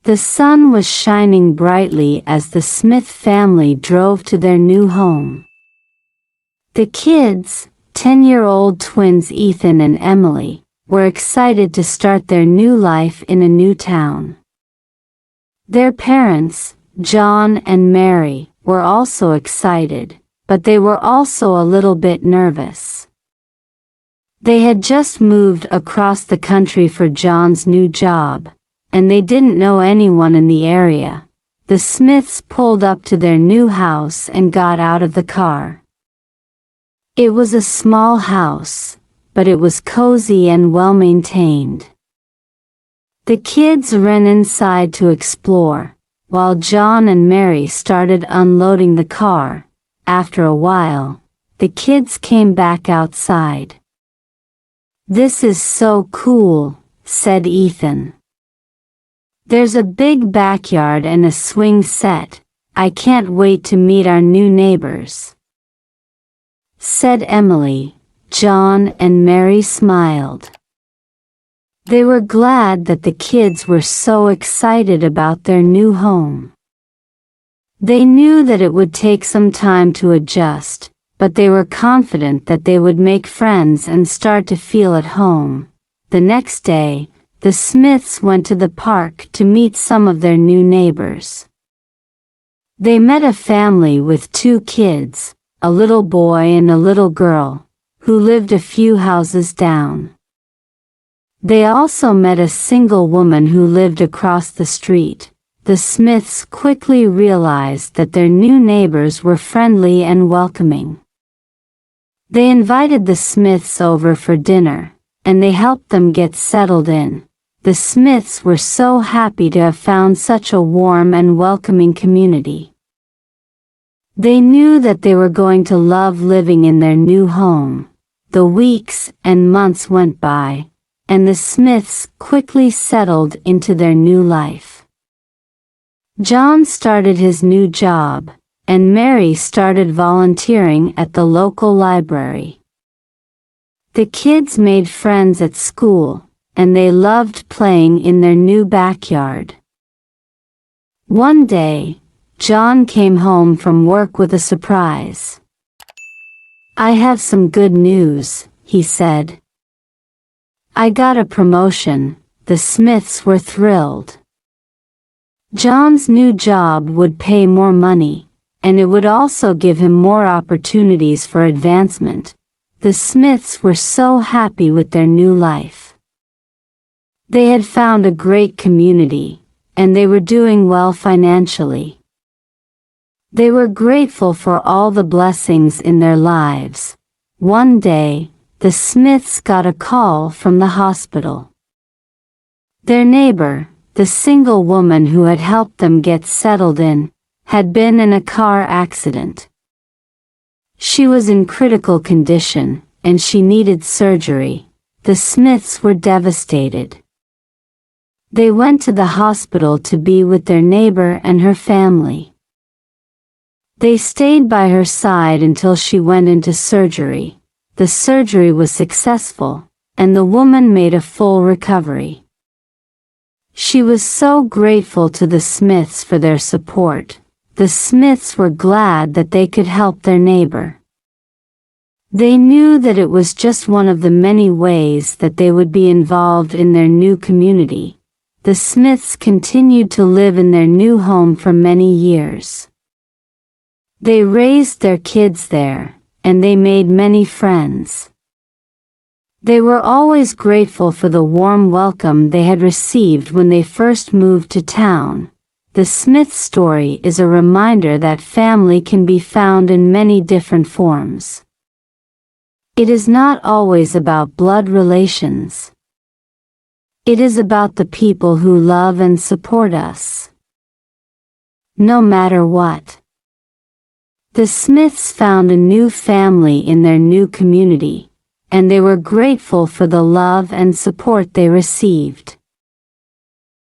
The sun was shining brightly as the Smith family drove to their new home. The kids, 10-year-old twins Ethan and Emily, were excited to start their new life in a new town. Their parents, John and Mary, were also excited, but they were also a little bit nervous. They had just moved across the country for John's new job, and they didn't know anyone in the area. The Smiths pulled up to their new house and got out of the car. It was a small house, but it was cozy and well-maintained. The kids ran inside to explore, while John and Mary started unloading the car. After a while, the kids came back outside. "This is so cool," said Ethan. "There's a big backyard and a swing set. I can't wait to meet our new neighbors," said Emily. John and Mary smiled. They were glad that the kids were so excited about their new home. They knew that it would take some time to adjust, but they were confident that they would make friends and start to feel at home. The next day, the Smiths went to the park to meet some of their new neighbors. They met a family with 2 kids, a little boy and a little girl, who lived a few houses down. They also met a single woman who lived across the street. The Smiths quickly realized that their new neighbors were friendly and welcoming. They invited the Smiths over for dinner, and they helped them get settled in. The Smiths were so happy to have found such a warm and welcoming community. They knew that they were going to love living in their new home. The weeks and months went by, and the Smiths quickly settled into their new life. John started his new job, and Mary started volunteering at the local library. The kids made friends at school, and they loved playing in their new backyard. One day, John came home from work with a surprise. "I have some good news," he said. "I got a promotion." The Smiths were thrilled. John's new job would pay more money, and it would also give him more opportunities for advancement. The Smiths were so happy with their new life. They had found a great community, and they were doing well financially. They were grateful for all the blessings in their lives. One day, the Smiths got a call from the hospital. Their neighbor, the single woman who had helped them get settled in, had been in a car accident. She was in critical condition, and she needed surgery. The Smiths were devastated. They went to the hospital to be with their neighbor and her family. They stayed by her side until she went into surgery. The surgery was successful, and the woman made a full recovery. She was so grateful to the Smiths for their support. The Smiths were glad that they could help their neighbor. They knew that it was just one of the many ways that they would be involved in their new community. The Smiths continued to live in their new home for many years. They raised their kids there, and they made many friends. They were always grateful for the warm welcome they had received when they first moved to town. The Smith story is a reminder that family can be found in many different forms. It is not always about blood relations. It is about the people who love and support us, no matter what. The Smiths found a new family in their new community, and they were grateful for the love and support they received.